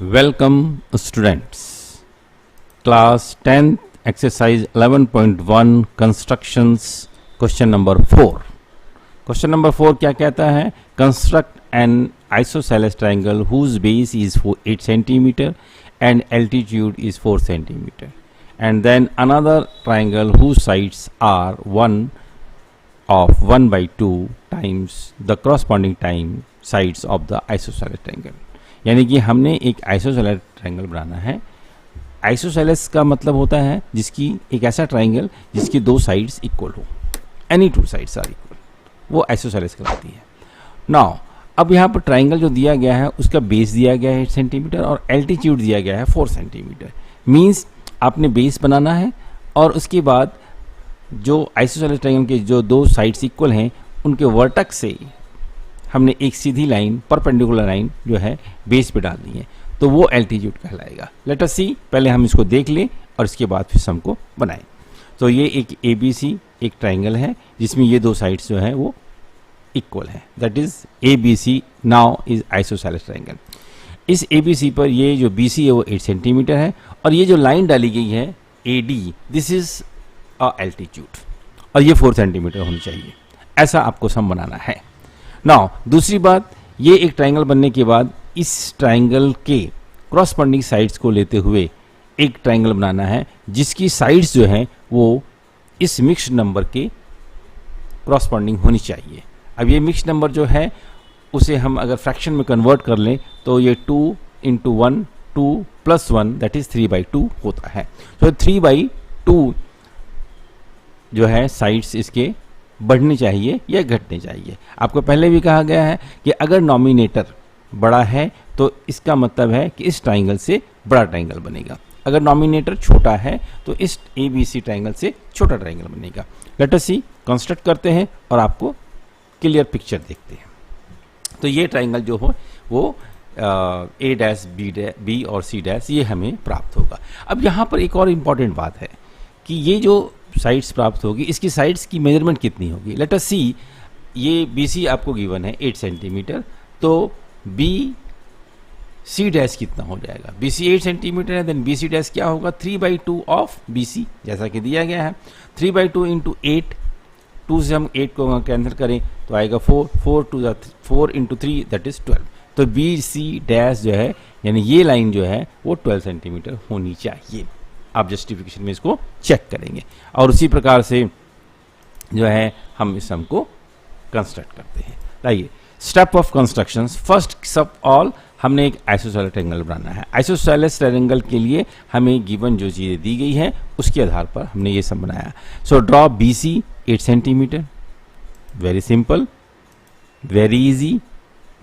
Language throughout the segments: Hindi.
Welcome students. Class 10th exercise 11.1 constructions question number 4. Question number 4 क्या कहता है? Construct an isosceles triangle whose base is 8 cm and altitude is 4 cm. And then another triangle whose sides are 1 of 1 by 2 times the corresponding time sides of the isosceles triangle. यानी कि हमने एक आइसोसेलेस ट्रायंगल बनाना है. आइसोसेलेस का मतलब होता है जिसकी एक ऐसा ट्रायंगल जिसकी दो साइड्स इक्वल हो. Any two sides are equal, वो आइसोसेलेस कहलाती है. नाउ अब यहाँ पर ट्रायंगल जो दिया गया है उसका बेस दिया गया है 8 सेंटीमीटर और एल्टीट्यूड दिया गया है 4 सेंटीमीटर. मीन्स आपने बेस बनाना है और उसके बाद जो आइसोसेलेस ट्रायंगल के जो दो साइड्स इक्वल हैं उनके वर्टेक्स से हमने एक सीधी लाइन परपेंडिकुलर लाइन जो है बेस पे डालनी है, तो वो एल्टीट्यूड कहलाएगा. लेट अस सी, पहले हम इसको देख लें और इसके बाद फिर सम को बनाएं. तो ये एक ABC एक ट्रायंगल है जिसमें ये दो साइड्स जो है वो इक्वल है, that is ABC now is isosceles triangle. इस ABC पर ये जो BC है वो 8 सेंटीमीटर है और ये जो लाइन डाली गई है AD, this is a altitude और ये 4 सेंटीमीटर होनी चाहिए. ऐसा आपको सम बनाना है. नाउ दूसरी बात, ये एक ट्रायंगल बनने के बाद इस ट्रायंगल के क्रॉसपॉन्डिंग साइड्स को लेते हुए एक ट्रायंगल बनाना है जिसकी साइड्स जो हैं वो इस मिक्स्ड नंबर के क्रॉसपॉन्डिंग होनी चाहिए. अब ये मिक्स्ड नंबर जो है उसे हम अगर फ्रैक्शन में कन्वर्ट कर लें तो ये 2 × 1 2 + 1 दैट इज 3/2 होता है. तो 3/2 जो है साइड्स इसके बढ़नी चाहिए या घटने चाहिए. आपको पहले भी कहा गया है कि अगर नॉमिनेटर बड़ा है तो इसका मतलब है कि इस ट्रायंगल से बड़ा ट्रायंगल बनेगा. अगर नॉमिनेटर छोटा है तो इस ABC ट्रायंगल से छोटा ट्रायंगल बनेगा. लेट अस सी, कंस्ट्रक्ट करते हैं और आपको क्लियर पिक्चर देखते हैं. तो ये ट्रायंगल जो हो वो A' B और C' ये हमें प्राप्त होगा. अब यहाँ पर एक और इम्पॉर्टेंट बात है कि ये जो साइड्स प्राप्त होगी इसकी साइड्स की मेजरमेंट कितनी होगी. लेट अस सी, ये BC आपको गिवन है 8 सेंटीमीटर, तो BC' कितना हो जाएगा. BC 8 सेंटीमीटर है, देन BC' क्या होगा 3/2 ऑफ BC जैसा कि दिया गया है. 3/2 × 8, 2 से हम 8 को कैंसिल करें तो आएगा 4 4 × 3 दैट इज 12. तो BC' जो है यानी ये लाइन जो है वो 12 सेंटीमीटर होनी चाहिए. आप जस्टिफिकेशन में इसको चेक करेंगे और उसी प्रकार से जो है हम इस सम को कंस्ट्रक्ट करते हैं. लाइए, स्टेप ऑफ कंस्ट्रक्शन. फर्स्ट सब ऑल हमने एक आइसोसेलेस ट्रायंगल बनाना है. आइसोसेलेस ट्रायंगल के लिए हमें गिवन जो चीज़ें दी गई है उसके आधार पर हमने ये सम बनाया. So draw BC 8 centimetre. Very simple, very easy.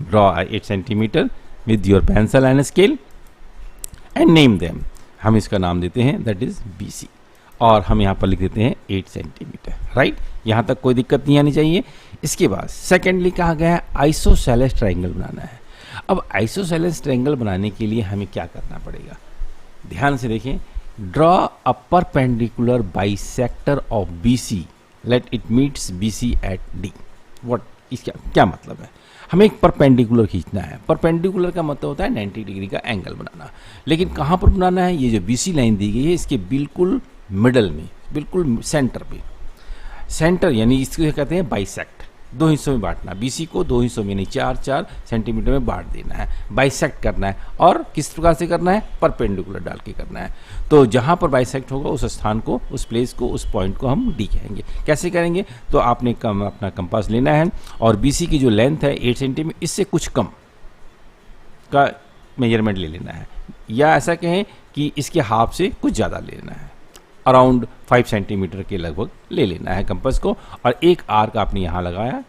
Draw 8 centimetre with your pencil and scale and name them. हम इसका नाम देते हैं दैट इज BC और हम यहाँ पर लिख देते हैं 8 सेंटीमीटर. राइट, यहाँ तक कोई दिक्कत नहीं आनी चाहिए. इसके बाद सेकेंडली कहा गया है आइसोसेलेस ट्रायंगल बनाना है. अब आइसोसेलेस ट्रायंगल बनाने के लिए हमें क्या करना पड़ेगा, ध्यान से देखें. Draw a perpendicular bisector of BC, let it meets BC at D. What, इसका क्या मतलब है? हमें एक परपेंडिकुलर खींचना है. परपेंडिकुलर का मतलब होता है 90 डिग्री का एंगल बनाना. लेकिन कहाँ पर बनाना है? ये जो BC लाइन दी गई है इसके बिल्कुल मिडल में, बिल्कुल सेंटर पे. सेंटर यानी इसको कहते हैं बाइसेक्ट. दो हिस्सों में बांटना. BC को दो हिस्सों में नहीं 4-4 सेंटीमीटर में बांट देना है, बाइसेक्ट करना है. और किस प्रकार से करना है? परपेंडिकुलर डाल के करना है. तो जहाँ पर बाइसेक्ट होगा उस स्थान को, उस प्लेस को, उस पॉइंट को हम D कहेंगे. कैसे करेंगे? तो आपने अपना कंपास लेना है और BC की जो लेंथ है 8 सेंटीमीटर, इससे कुछ कम का मेजरमेंट ले लेना है, या ऐसा कहें कि इसके हाफ से कुछ ज़्यादा ले लेना है. अराउंड 5 सेंटीमीटर के लगभग ले लेना है कंपास को. और एक आर्क आपने यहाँ लगाया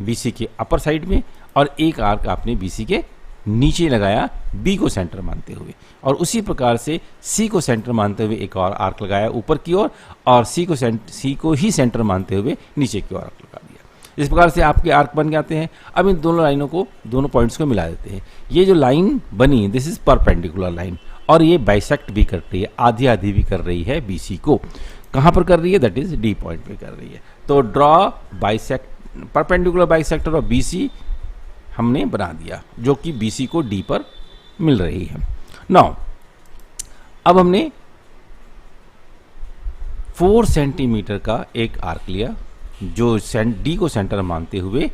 BC के अपर साइड में और एक आर्क आपने BC के नीचे लगाया B को सेंटर मानते हुए. और उसी प्रकार से C को सेंटर मानते हुए एक और आर्क लगाया ऊपर की ओर और C को ही सेंटर मानते हुए नीचे की ओर आर्क लगा दिया. इस प्रकार से आपके आर्क बन जाते हैं. अब इन दोनों लाइनों को, दोनों पॉइंट्स को मिला देते हैं. ये जो लाइन बनी दिस इज परपेंडिकुलर लाइन और ये बाइसेक्ट भी कर रही है, आधी आधी भी कर रही है BC को. कहाँ पर कर रही है? दैट इज D पॉइंट पे कर रही है. तो draw perpendicular bisector of BC हमने बना दिया जो कि BC को D पर मिल रही है. नाउ अब हमने 4 सेंटीमीटर का एक आर्क लिया जो डी को सेंटर मानते हुए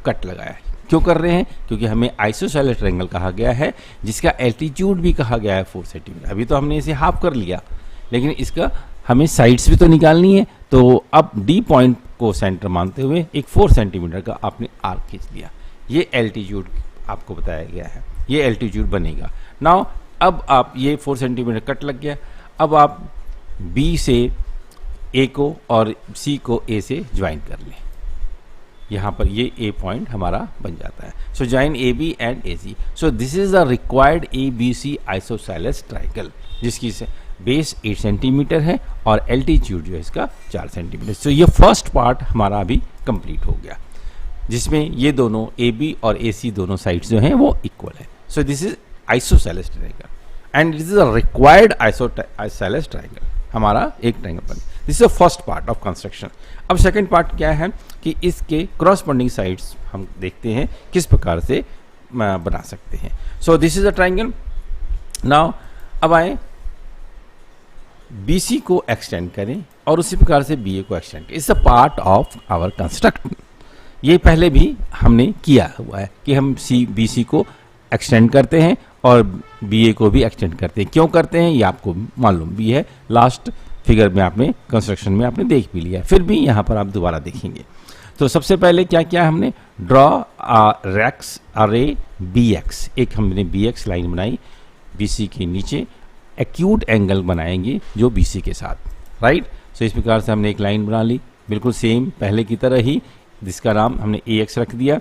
कट लगाया है। क्यों कर रहे हैं? क्योंकि हमें आइसोसेलेस ट्रायंगल कहा गया है जिसका एल्टीट्यूड भी कहा गया है 4 सेंटीमीटर। अभी तो हमने इसे हाफ कर लिया, लेकिन इसका हमें साइड्स भी तो निकालनी है। तो अब डी पॉइंट को सेंटर मानते हुए एक 4 सेंटीमीटर का आपने आर्क खींच लिया। ये एल्टीट्यूड आपको बताया गया है, ये एल्टीट्यूड बनेगा। नाउ अब आप ये 4 सेंटीमीटर कट लग गया। अब आप बी से ए को और सी को ए से ज्वाइन कर लें। यहाँ पर ये ए पॉइंट हमारा बन जाता है। So join A B and A C. So this is the required A B C isosceles triangle जिसकी बेस 8 सेंटीमीटर है और एल्टीट्यूड जो है इसका 4 सेंटीमीटर। सो ये फर्स्ट पार्ट हमारा अभी कंप्लीट हो गया जिसमें ये दोनों ए बी और ए सी दोनों साइड्स जो हैं वो इक्वल है। So this is isosceles triangle and this is a required isosceles triangle. हमारा एक ट्रायंगल बन। This is the first part of construction. अब सेकंड पार्ट क्या है कि इसके क्रॉसपोंडिंग साइड्स हम देखते हैं किस प्रकार से बना सकते हैं। सो this is a triangle. Now अब आए BC को एक्सटेंड करें और उसी प्रकार से BA को एक्सटेंड करें। It's a part of our construct. ये पहले भी हमने किया हुआ है कि हम BC को एक्सटेंड करते हैं और BA को भी एक्सटेंड करते हैं। क्यों करते हैं ये आपको मालूम भी है, लास्ट फिगर में आपने कंस्ट्रक्शन में आपने देख भी लिया है, फिर भी यहाँ पर आप दोबारा देखेंगे। तो सबसे पहले क्या किया हमने, ड्रॉ रेक्स अरे BX। एक हमने BX लाइन बनाई, BC के नीचे एक्यूट एंगल बनाएंगे जो BC के साथ, राइट। सो इस प्रकार से हमने एक लाइन बना ली बिल्कुल सेम पहले की तरह ही, जिसका नाम हमने AX रख दिया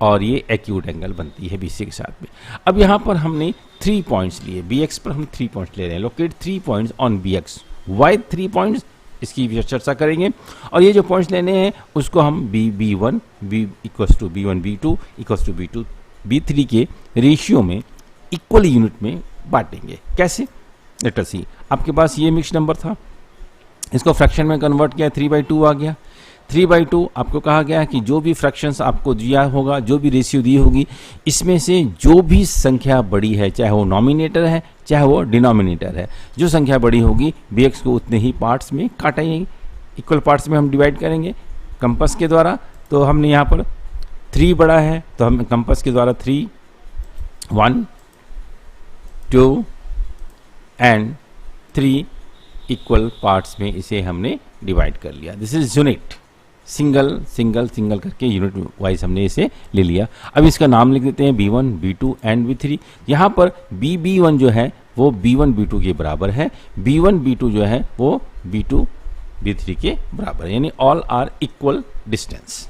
और ये एक्यूट एंगल बनती है BC के साथ में। अब यहाँ पर हमने 3 पॉइंट्स लिए, BX पर हम 3 पॉइंट्स ले रहे हैं। Locate 3 points on BX। Why 3 points, इसकी भी चर्चा करेंगे। और ये जो पॉइंट्स लेने हैं उसको हम B1 B equals to B1 B2 equals to B2 B3 के रेशियो में इक्वल यूनिट में बांटेंगे। कैसे? लेट अस सी। आपके पास ये मिक्स नंबर था, इसको फ्रैक्शन में कन्वर्ट किया, 3/2 आ गया। 3/2 आपको कहा गया है कि जो भी फ्रैक्शंस आपको दिया होगा, जो भी रेशियो दी होगी, इसमें से जो भी संख्या बड़ी है, चाहे वो नॉमिनेटर है चाहे वो डिनोमिनेटर है, जो संख्या बड़ी होगी BX को उतने ही पार्ट्स में काटेंगे, इक्वल पार्ट्स में हम डिवाइड करेंगे कंपास के द्वारा। तो हमने यहाँ पर 3 बड़ा है तो हम कंपास के द्वारा 3 1 2 एंड 3 इक्वल पार्ट्स में इसे हमने डिवाइड कर लिया। This is unit, single single single करके यूनिट वाइज हमने इसे ले लिया। अब इसका नाम लिख देते हैं B1 B2 एंड B3। यहाँ पर B1 जो है वो B1 B2 के बराबर है, B1 B2 जो है वो B2 B3 के बराबर है, यानी all are equal distance.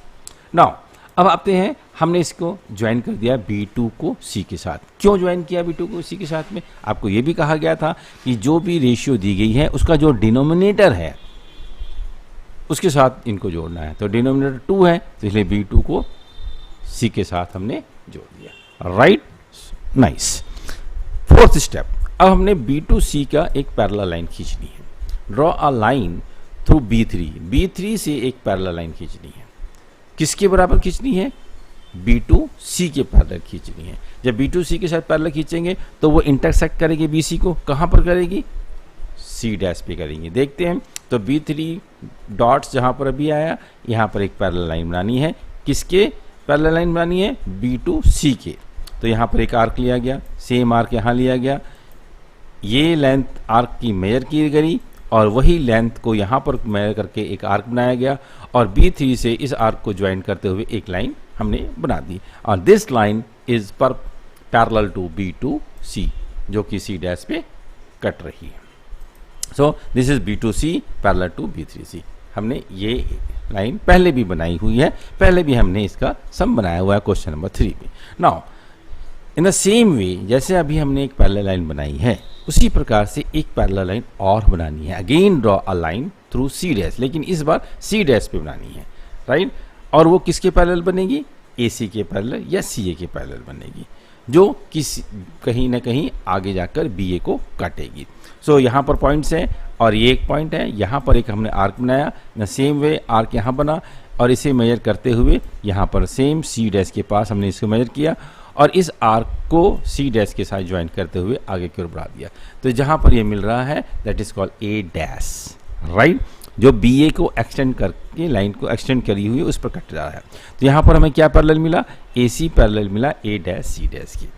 Now अब आते हैं, हमने इसको ज्वाइन कर दिया B2 को C के साथ। क्यों ज्वाइन किया B2 को C के साथ में? आपको ये भी कहा गया था कि जो भी रेशियो दी गई है उसका जो डिनोमिनेटर है उसके साथ इनको जोड़ना है। तो डिनोमिनेटर 2 है तो इसलिए B2 को C के साथ हमने जोड़ दिया, राइट, नाइस। फोर्थ स्टेप, अब हमने B2C का एक पैरेलल लाइन खींचनी है। Draw a line through B3 से एक पैरेलल लाइन खींचनी है। किसके बराबर खींचनी है? B2C के पैरेलल खींचनी है। जब B2C के साथ पैरेलल खींचेंगे तो वो इंटरसेक्ट करेगी BC को, कहाँ पर करेगी? C डैश पे करेंगे। देखते हैं, तो B3 डॉट्स जहाँ पर अभी आया, यहाँ पर एक पैरेलल लाइन बनानी है। किसके पैरेलल लाइन बनानी है? B2C के। तो यहाँ पर एक आर्क लिया गया, सेम आर्क यहाँ लिया गया, ये लेंथ आर्क की मेजर की गई और वही लेंथ को यहाँ पर मेजर करके एक आर्क बनाया गया और B3 से इस आर्क को ज्वाइन करते हुए एक लाइन हमने बना दी। और दिस लाइन इज पर पैरेलल टू B2C जो कि C डैश पे कट रही है। So this is B2C parallel to B3C। हमने ये लाइन पहले भी बनाई हुई है, पहले भी हमने इसका सम बनाया हुआ है क्वेश्चन नंबर 3 में। Now in the same way, जैसे अभी हमने एक पैरेलल लाइन बनाई है उसी प्रकार से एक पैरेलल लाइन और बनानी है। Again draw a line through C dash, लेकिन इस बार C डैश पे बनानी है, राइट। और वो किसके पैरेलल बनेगी? AC के पैरेलल या CA के पैरेलल बनेगी, जो कहीं ना कहीं आगे जाकर BA को काटेगी। सो यहाँ पर पॉइंट्स हैं और ये एक पॉइंट है, यहाँ पर एक हमने आर्क बनाया, न सेम वे आर्क यहाँ बना और इसे मेजर करते हुए यहाँ पर सेम C डैश के पास हमने इसको मेजर किया और इस आर्क को सी डैश के साथ ज्वाइन करते हुए आगे की ओर बढ़ा दिया। तो जहां पर ये मिल रहा है that is called a dash, right, जो बी ए को एक्सटेंड करके लाइन को एक्सटेंड करी हुई उस पर कट रहा है। तो यहाँ पर हमें क्या पैरेलल मिला, ए सी पैरेलल मिला ए डैश सी डैश की।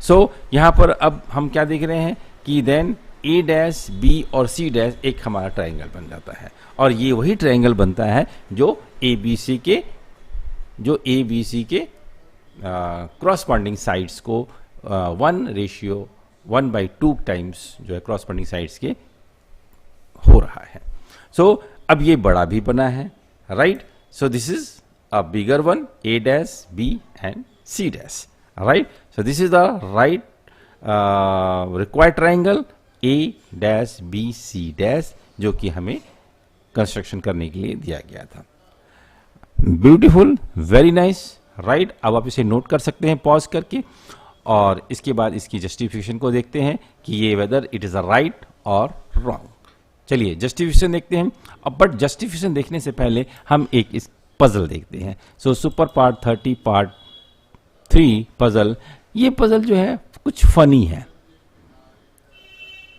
सो यहाँ पर अब हम क्या देख रहे हैं कि देन ए डैश बी और सी डैश एक हमारा ट्राइंगल बन जाता है, और ये वही ट्राइंगल बनता है जो ए बी सी के क्रॉसपॉन्डिंग साइड्स को 1:1/2 टाइम्स जो है क्रॉसपॉन्डिंग साइड्स के हो रहा है। सो अब ये बड़ा भी बना है, right. So this is a bigger one, A dash B and C dash, right. So this is the right required triangle A dash B C dash, जो कि हमें कंस्ट्रक्शन करने के लिए दिया गया था। Beautiful, very nice, right. अब आप इसे नोट कर सकते हैं पॉज करके, और इसके बाद इसकी जस्टिफिकेशन को देखते हैं कि ये whether it is a right और रॉन्ग। चलिए जस्टिफिकेशन देखते हैं। अब बट जस्टिफिकेशन देखने से पहले हम एक इस पजल देखते हैं। So super part 30 part 3 puzzle, ये पजल जो है कुछ फनी है,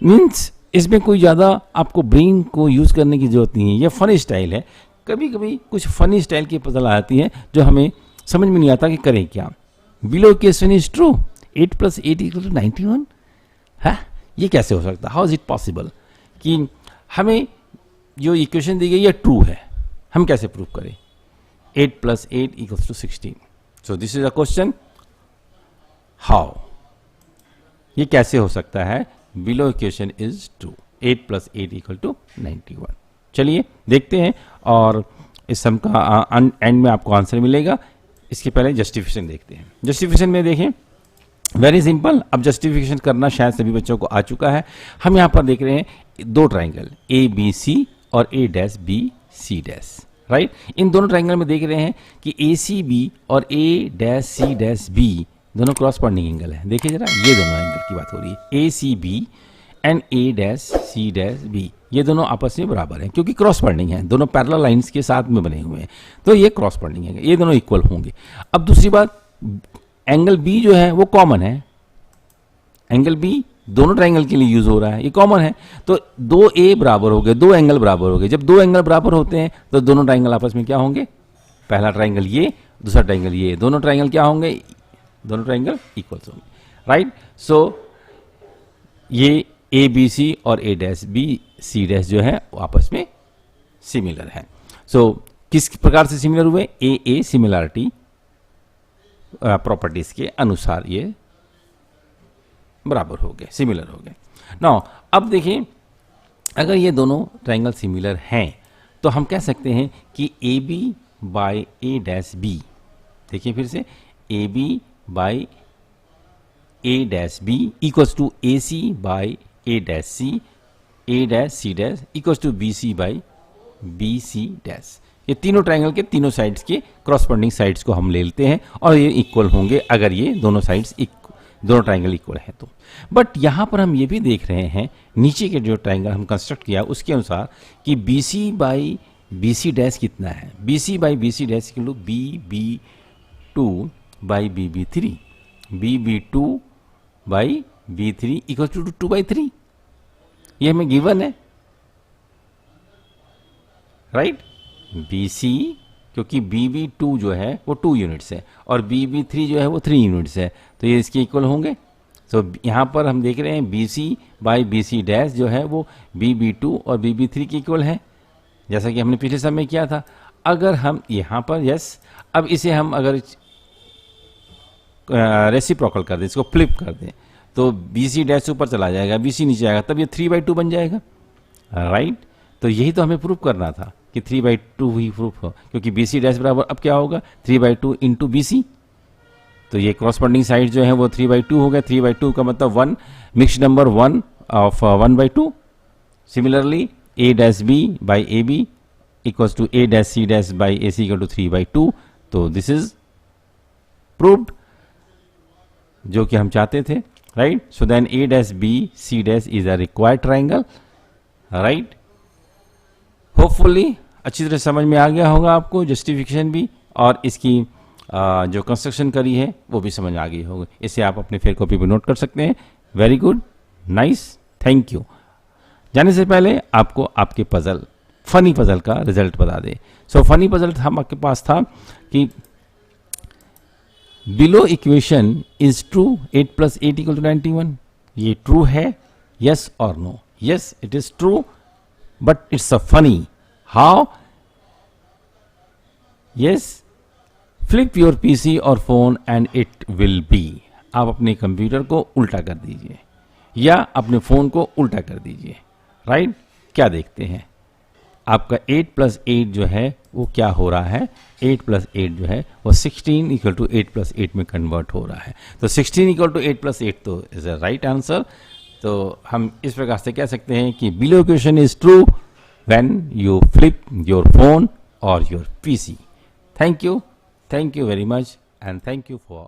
मीन्स इसमें कोई ज़्यादा आपको ब्रेन को यूज़ करने की जरूरत नहीं है, ये फनी स्टाइल है। कभी कभी कुछ फनी स्टाइल की पजल आती है जो हमें समझ में नहीं आता कि करें क्या। बिलो क्वेश्चन इज ट्रू, 8 + 8 = 91 है, ये कैसे हो सकता है, हाउ इज इट पॉसिबल कि हमें जो इक्वेशन दी गई है ट्रू है, हम कैसे प्रूव करें 8 + 8 = 16। सो this is a question, how, ये कैसे हो सकता है बिलो इक्वेशन इज ट्रू, 8 + 8 = 91। चलिए देखते हैं, और इस सम का एंड में आपको आंसर मिलेगा। इसके पहले जस्टिफिकेशन देखते हैं। जस्टिफिकेशन में देखें, वेरी सिंपल। अब जस्टिफिकेशन करना शायद सभी बच्चों को आ चुका है। हम यहाँ पर देख रहे हैं दो ट्राइंगल ए बी सी और A dash B C dash, right. इन दोनों ट्राइंगल में देख रहे हैं कि ए सी बी और A dash C dash B दोनों क्रॉसपॉन्डिंग एंगल है। देखिए जरा, ये दोनों एंगल की बात हो रही है, A C B and A dash C dash B, ये दोनों आपस में बराबर हैं क्योंकि क्रॉसपॉन्डिंग है, दोनों पैरेलल लाइंस के साथ में बने हुए हैं, तो ये क्रॉसपॉन्डिंग है, ये दोनों इक्वल होंगे। अब दूसरी बात, एंगल बी जो है वो कॉमन है, एंगल बी दोनों ट्राइंगल के लिए यूज हो रहा है, ये कॉमन है। तो दो ए बराबर हो गए, दो एंगल बराबर हो गए। जब दो एंगल बराबर होते हैं तो दोनों ट्राइंगल आपस में क्या होंगे, पहला ट्राइंगल ये, दूसरा ट्राइंगल ये, दोनों ट्राइंगल क्या होंगे, दोनों ट्राइंगल इक्वल्स होंगे, राइट। सो ये ए बी सी और A dash B C dash जो है वो आपस में सिमिलर है। सो किस प्रकार से सिमिलर हुए, ए सिमिलरिटी प्रॉपर्टीज के अनुसार ये बराबर हो गए, सिमिलर हो गए। नाउ अब देखिए, अगर ये दोनों ट्राइंगल सिमिलर हैं तो हम कह सकते हैं कि A B by A dash B, देखिए फिर से, A B by A dash B equals to A C by A dash C, A dash C dash equals to B C by B C dash. ये तीनों ट्राइंगल के तीनों साइड्स के क्रॉसपॉन्डिंग साइड्स को हम ले लेते हैं और ये इक्वल होंगे अगर ये दोनों साइड्स दोनों ट्राइंगल इक्वल हैं तो। बट यहाँ पर हम ये भी देख रहे हैं, नीचे के जो ट्राइंगल हम कंस्ट्रक्ट किया उसके अनुसार कि B C by B C dash कितना है, B C by B C dash equal to B B two by B B three, B B two by B three equal to 2/3, ये हमें गिवन है, राइट। बी सी, क्योंकि बी बी टू जो है वो 2 यूनिट्स है और बी बी थ्री जो है वो 3 यूनिट्स है, तो ये इसके इक्वल होंगे। तो यहाँ पर हम देख रहे हैं B C by B C dash जो है वो बी बी टू और बी बी थ्री के इक्वल है, जैसा कि हमने पिछले समय किया था। अगर हम यहाँ पर यस, अब इसे हम अगर रेसिप्रोकल कर दें, इसको फ्लिप कर दें, तो बी सी डैश ऊपर चला जाएगा, बी सी नीचे आएगा, तब ये 3/2 बन जाएगा, राइट। तो यही तो हमें प्रूफ करना था कि 3/2 ही प्रूफ हो, क्योंकि बी सी डैश बराबर अब क्या होगा 3/2 इंटू बी सी, तो ये क्रॉसपॉन्डिंग साइड जो है वो 3/2 हो गया। 3/2 का मतलब 1 mixed number 1 of 1/2। Similarly A dash B by A B equals to A dash C dash by A C equal to 3/2। तो दिस इज प्रूव्ड जो कि हम चाहते थे, right. So then A dash B C dash is a required triangle, right. Hopefully अच्छी तरह समझ में आ गया होगा आपको जस्टिफिकेशन भी और इसकी जो कंस्ट्रक्शन करी है वो भी समझ आ गई होगी। इसे आप अपने फेयर कॉपी पर नोट कर सकते हैं। Very good, nice, thank you. जाने से पहले आपको आपके पजल, फनी पजल का रिजल्ट बता दे। सो फनी पजल हम आपके पास था कि बिलो इक्वेशन इज ट्रू 8 + 8 = 91। ये ट्रू है, यस और no? Yes, it is true, but it's a funny. How? Yes, flip your PC और phone and it will be. आप अपने कंप्यूटर को उल्टा कर दीजिए या अपने फोन को उल्टा कर दीजिए। राइट? क्या देखते हैं? आपका 8 + 8 जो है वो क्या हो रहा है? 8 + 8 जो है वो 16 = 8 + 8 में कन्वर्ट हो रहा है। तो 16 = 8 + 8 तो इज अ राइट आंसर। तो हम इस प्रकार से कह सकते हैं कि below equation is true when you flip your phone और your PC. Thank you very much and thank you for